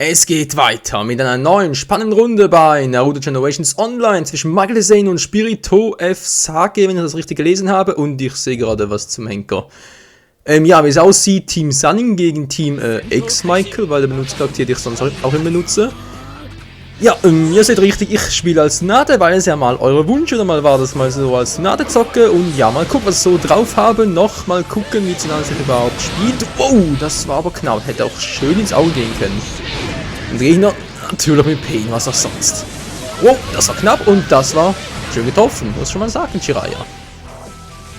Es geht weiter mit einer neuen spannenden Runde bei Naruto Generations Online zwischen Michael Zane und Spirito F. Sage, wenn ich das richtig gelesen habe. Und ich sehe gerade was zum Henker. Ja, wie es aussieht, Team Sunning gegen Team X-Michael, weil der Benutzercharakter, den ich sonst auch immer benutze. Ja, ihr seht richtig, ich spiele als Nade, weil es ja mal euer Wunsch oder mal war das mal so als Nade zocke. Und ja, mal gucken, was ich so drauf habe. Noch mal gucken, wie Tsunade sich überhaupt spielt. Wow, das war aber knapp. Hätte auch schön ins Auge gehen können. Und Gegner natürlich mit Pain, was auch sonst. Wow, das war knapp und das war schön getroffen, muss schon mal sagen, Jiraiya.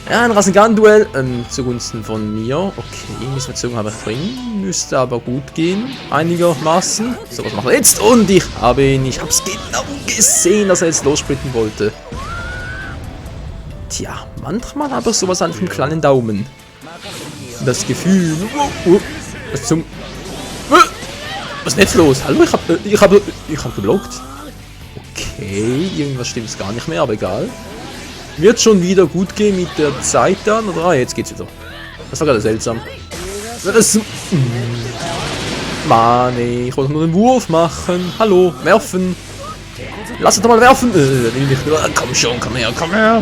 Ja, ein Rasengan-Duell zugunsten von mir. Okay, müssen wir zogen habe ich drin. Müsste aber gut gehen, einigermaßen. So, was macht er jetzt? Und ich habe ihn, ich habe es genau gesehen, dass er jetzt lossprinten wollte. Tja, manchmal habe ich sowas an dem kleinen Daumen. Das Gefühl. Was zum... Was ist denn jetzt los? Hallo, ich hab geblockt. Okay, irgendwas stimmt gar nicht mehr, aber egal. Wird schon wieder gut gehen mit der Zeit dann, oder? Ah, jetzt geht's wieder. Das war gerade seltsam. Das... Mann, ey, ich wollte nur einen Wurf machen. Hallo, werfen. Lass es doch mal werfen. Komm schon, komm her, komm her.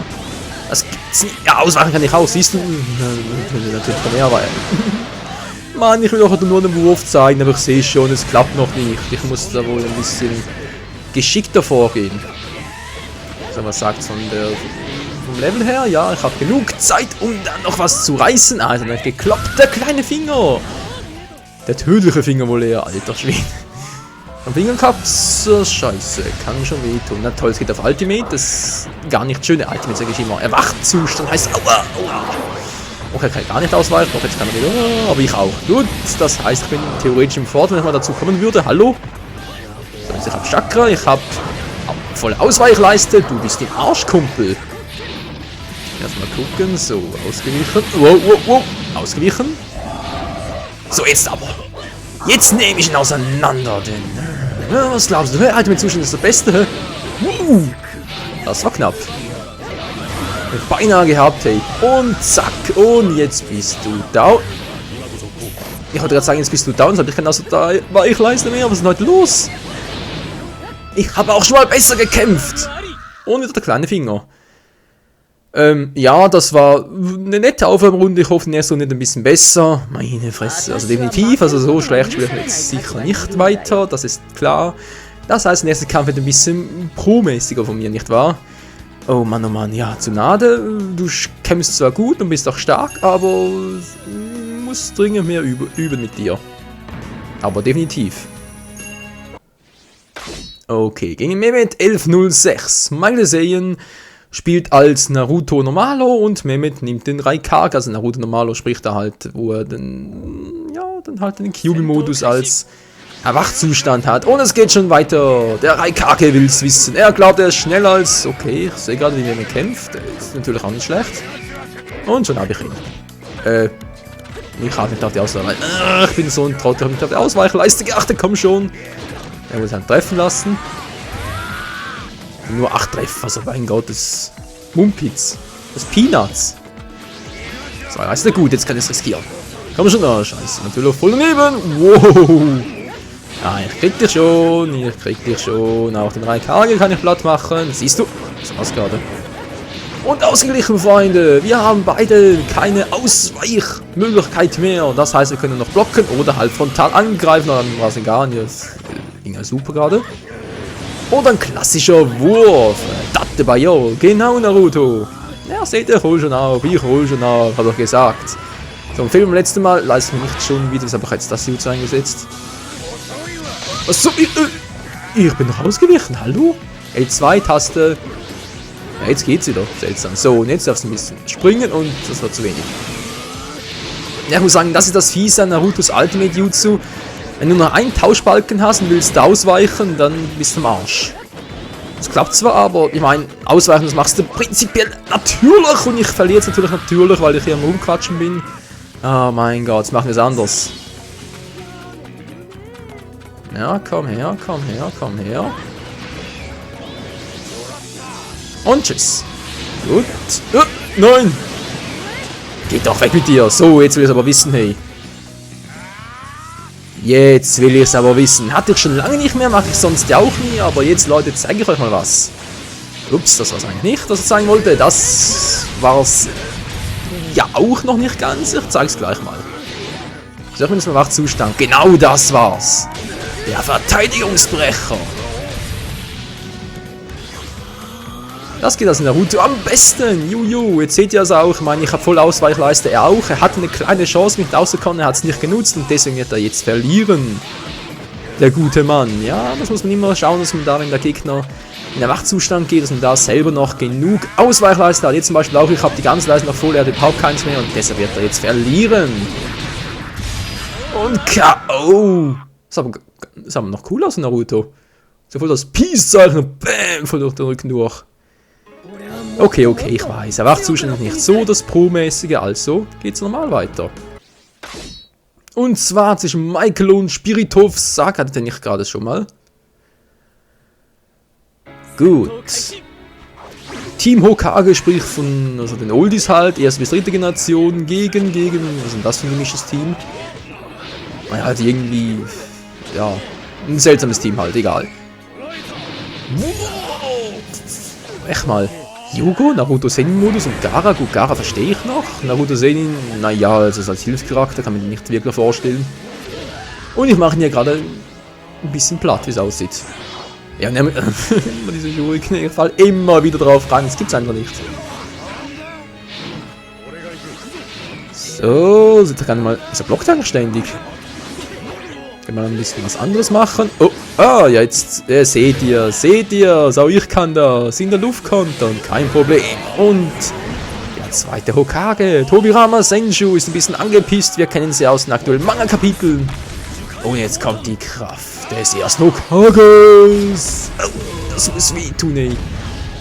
Das gibt's nicht. Ja, ausweichen kann ich auch, siehst du? Natürlich, komm her, aber... Mann, ich will doch nur einen Wurf zeigen, aber ich sehe schon, es klappt noch nicht. Ich muss da wohl ein bisschen geschickter vorgehen. So, was sagt es vom Level her? Ja, ich habe genug Zeit, um dann noch was zu reißen. Also ein gekloppter kleine Finger. Der tödliche Finger wohl eher, alter Schwede. Am Fingerkaps, scheiße, kann schon wehtun. Na toll, es geht auf Ultimate, das ist gar nicht schön. Der Ultimate sage ich immer. Erwachtzustand heißt, aua, aua. Okay, kann ich gar nicht ausweichen, doch jetzt kann er wieder, aber ich auch. Gut, das heißt, ich bin theoretisch im Vorteil, wenn ich mal dazu kommen würde. Hallo? So, jetzt ich habe Chakra, ich habe volle Ausweichleiste, du bist im Arsch, Kumpel. Erstmal gucken, so, ausgewichen. Wow, wow, wow, ausgewichen. So, jetzt aber. Jetzt nehme ich ihn auseinander, denn... was glaubst du? Ultimate Zustand ist der Beste, das war knapp. Beinahe gehabt, hey. Und zack. Und jetzt bist du down. Ich wollte gerade sagen, jetzt bist du down. Ich kann also da Weichleiste mehr. Was ist denn heute los? Ich habe auch schon mal besser gekämpft. Und wieder der kleine Finger. Ja, das war eine nette Aufwärmrunde. Ich hoffe, in der ersten Runde ein bisschen besser. Meine Fresse. Also definitiv. Also so schlecht spiele ich jetzt sicher nicht weiter. Das ist klar. Das heißt, der erste Kampf wird ein bisschen pro-mäßiger von mir, nicht wahr? Oh Mann, ja, Tsunade, du kämpfst zwar gut und bist auch stark, aber musst dringend mehr üben mit dir. Aber definitiv. Okay, gegen Mehmet 1106. Michael Zane spielt als Naruto Normalo und Mehmet nimmt den Raikage. Also Naruto Normalo spricht da halt, wo er den, ja, dann halt den Kyuubi-Modus als Erwachzustand hat. Und es geht schon weiter. Der Raikage will's wissen. Er glaubt, er ist schneller als... Okay, ich sehe gerade, wie er kämpft. Ist natürlich auch nicht schlecht. Und schon habe ich ihn. Ich habe nicht auf die Ausweichleiste. Ich bin so ein Trottel. Ich habe nicht auf die Ausweichleiste geachtet. Komm schon. Er muss einen treffen lassen. Nur 8 Treffer. Also mein Gott, das Mumpitz. Das Peanuts. So, weißt du, gut, jetzt kann ich es riskieren. Komm schon, oh, scheiße. Natürlich voll daneben. Wow. Ja, ich krieg dich schon. Auch den Raikage kann ich platt machen. Siehst du? Das war's gerade. Und ausgeglichen, Freunde. Wir haben beide keine Ausweichmöglichkeit mehr. Das heißt, wir können noch blocken oder halt frontal angreifen. Oder dann war es egal. Das ging ja super gerade. Oder ein klassischer Wurf. Datte Bayo. Genau, Naruto. Ja, seht ihr, hol schon auf. Ich hol schon auf. Hat doch gesagt. So, im Film letztes Mal leisten wir nicht schon wieder. Das habe ich jetzt das Jutsu eingesetzt. Achso, ich bin noch ausgewichen, hallo? L2-Taste. Ja, jetzt geht's wieder, seltsam. So, und jetzt darfst du ein bisschen springen und das war zu wenig. Ja, ich muss sagen, das ist das Fiese an Narutos Ultimate Jutsu. Wenn du noch einen Tauschbalken hast und willst ausweichen, dann bist du am Arsch. Das klappt zwar, aber ich meine, ausweichen, das machst du prinzipiell natürlich und ich verliere jetzt natürlich, weil ich hier am Rumquatschen bin. Oh mein Gott, jetzt machen wir es anders. Ja, komm her. Und tschüss. Gut. Nein! Geht doch weg mit dir. So, jetzt will ich es aber wissen, hey. Jetzt will ich es aber wissen. Hatte ich schon lange nicht mehr, mache ich sonst ja auch nie, aber jetzt, Leute, zeige ich euch mal was. Ups, das war es eigentlich nicht, was ich sagen wollte. Das war's ja auch noch nicht ganz. Ich zeige es gleich mal. Sag mir das mal Wachzustand. Genau das war's. Der Verteidigungsbrecher. Das geht also in Naruto am besten. Juju, jetzt seht ihr es auch. Ich meine, ich habe voll Ausweichleiste. Er auch. Er hatte eine kleine Chance mit rauszukommen. Er hat es nicht genutzt und deswegen wird er jetzt verlieren. Der gute Mann. Ja, das muss man immer schauen, dass man da, wenn der Gegner in den Wachzustand geht, dass man da selber noch genug Ausweichleiste hat. Jetzt zum Beispiel auch, ich habe die ganze Leiste noch voll, er hat überhaupt keins mehr und deshalb wird er jetzt verlieren. Und K.O. Das sah aber noch cool aus in Naruto. So voll das Peace-Zeichen. Bäm, voll durch den Rücken durch. Okay, ich weiß. Der Wachzustand ist nicht so das Pro-mäßige, also geht's normal weiter. Und zwar zwischen Michael und Spiritov. Sag, hatte der nicht gerade schon mal? Gut. Team Hokage, sprich von also den Oldies halt, erste bis dritte Generation, gegen, was ist denn das für ein gemischtes Team? Naja, halt irgendwie, ja, ein seltsames Team halt, egal. Echt mal. Yugo, Naruto Senin-Modus und Gaara. Gut, Gaara verstehe ich noch. Naruto Senin, naja, also als Hilfscharakter kann man ihn nicht wirklich vorstellen. Und ich mache ihn hier gerade ein bisschen platt, wie es aussieht. Ja, immer diese Shuriken, ich fall immer wieder drauf rein, das gibt's einfach nicht. So, da kann mal. Ist er blockt eigentlich ständig? Kann man ein bisschen was anderes machen. Oh, ja, jetzt seht ihr, so ich kann das in der Luft kontern, kein Problem. Und der zweite Hokage, Tobirama Senju, ist ein bisschen angepisst, wir kennen sie aus den aktuellen Manga-Kapiteln. Und jetzt kommt die Kraft des ersten Hokages. Oh, das muss wehtun, ey.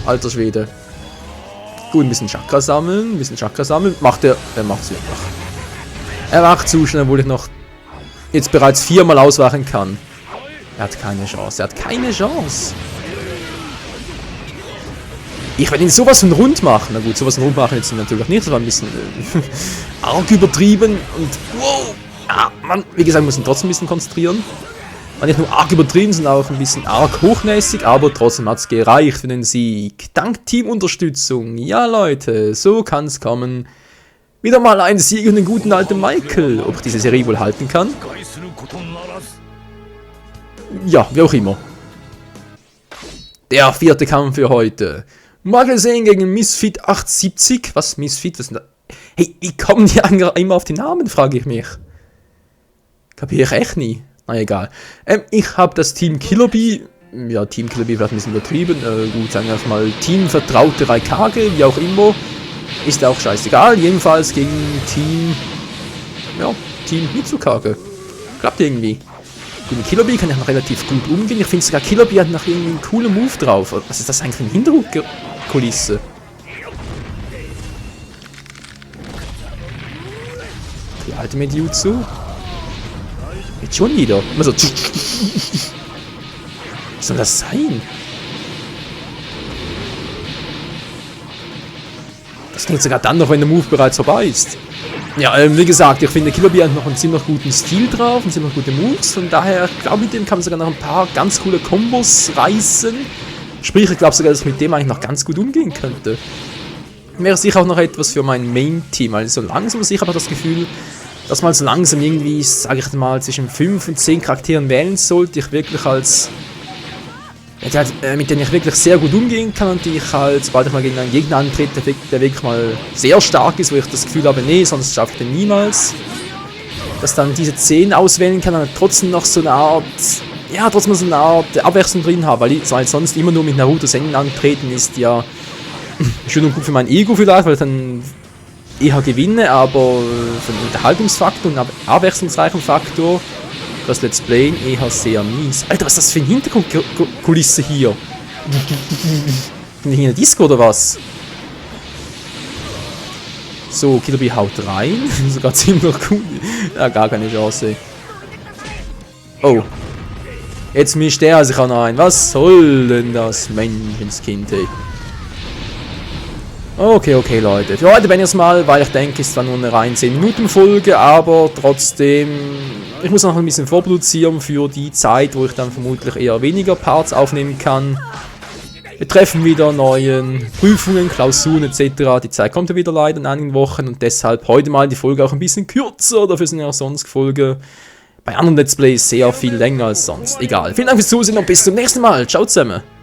Alter Schwede. Gut, ein bisschen Chakra sammeln, macht er macht's wirklich. Er wacht zu schnell, obwohl ich noch jetzt bereits 4-mal auswachen kann. Er hat keine Chance, Ich werde ihn sowas von rund machen. Na gut, sowas von rund machen jetzt natürlich nicht. Das war ein bisschen arg übertrieben. Und wow. Ja, man, wie gesagt, muss ihn trotzdem ein bisschen konzentrieren. Man nicht nur arg übertrieben, sondern auch ein bisschen arg hochnäsig. Aber trotzdem hat es gereicht für den Sieg. Dank Teamunterstützung. Ja, Leute, so kann es kommen. Wieder mal ein Sieg und den guten alten Michael. Ob ich diese Serie wohl halten kann? Ja, wie auch immer. Der 4. Kampf für heute. Michael Sen gegen Misfit 870. Was? Misfit? Was ist denn da? Hey, wie kommen die immer auf die Namen, frage ich mich. Kapiere ich echt nie. Na egal. Ich habe das Team Killer Bee. Ja, Team Killer Bee wird ein bisschen übertrieben. Gut, sagen wir einfach mal Team Vertraute Raikage, wie auch immer. Ist auch scheißegal. Jedenfalls gegen Team Mitsukage. Klappt irgendwie. Gegen Killer Bee kann ich noch relativ gut umgehen. Ich finde sogar Killer Bee hat noch irgendwie einen coolen Move drauf. Was ist das eigentlich für eine Hintergrundkulisse? Die alte mit Jutsu. Jetzt schon wieder. Also, was soll das sein? Das klingt sogar dann noch, wenn der Move bereits vorbei ist. Ja, wie gesagt, ich finde Killer Bee hat noch einen ziemlich guten Stil drauf, und ziemlich gute Moves. Von daher, glaube mit dem kann man sogar noch ein paar ganz coole Kombos reißen. Sprich, ich glaube sogar, dass ich mit dem eigentlich noch ganz gut umgehen könnte. Wäre sicher auch noch etwas für mein Main-Team. Also so langsam sicher habe ich das Gefühl, dass man so langsam irgendwie, sage ich mal, zwischen 5 und 10 Charakteren wählen sollte, ich wirklich als mit denen ich wirklich sehr gut umgehen kann und die ich halt, sobald ich mal gegen einen Gegner antrete, der wirklich mal sehr stark ist, wo ich das Gefühl habe, nee, sonst schaffe ich den niemals. Dass dann diese 10 auswählen kann, aber trotzdem noch so eine Art, Abwechslung drin habe, weil sonst immer nur mit Naruto Senin antreten ist ja schön und gut für mein Ego vielleicht, weil ich dann eher gewinne, aber für den Unterhaltungsfaktor und abwechslungsreichen Faktor das Let's Play eher sehr mies. Alter, was ist das für eine Hintergrundkulisse hier? Bin ich in der Disco oder was? So, Killer Bee haut rein. Sogar ziemlich cool. Ja, gar keine Chance. Oh. Jetzt mischt er sich auch noch ein. Was soll denn das Menschenskind, ey? Okay, Leute. Für heute bin ich es mal, weil ich denke, es ist zwar nur eine rein 10-Minuten-Folge, aber trotzdem, ich muss noch ein bisschen vorproduzieren für die Zeit, wo ich dann vermutlich eher weniger Parts aufnehmen kann. Wir treffen wieder neuen Prüfungen, Klausuren etc. Die Zeit kommt ja wieder leider in einigen Wochen und deshalb heute mal die Folge auch ein bisschen kürzer. Dafür sind ja sonst Folge bei anderen Let's Plays sehr viel länger als sonst. Egal. Vielen Dank fürs Zusehen und bis zum nächsten Mal. Ciao zusammen.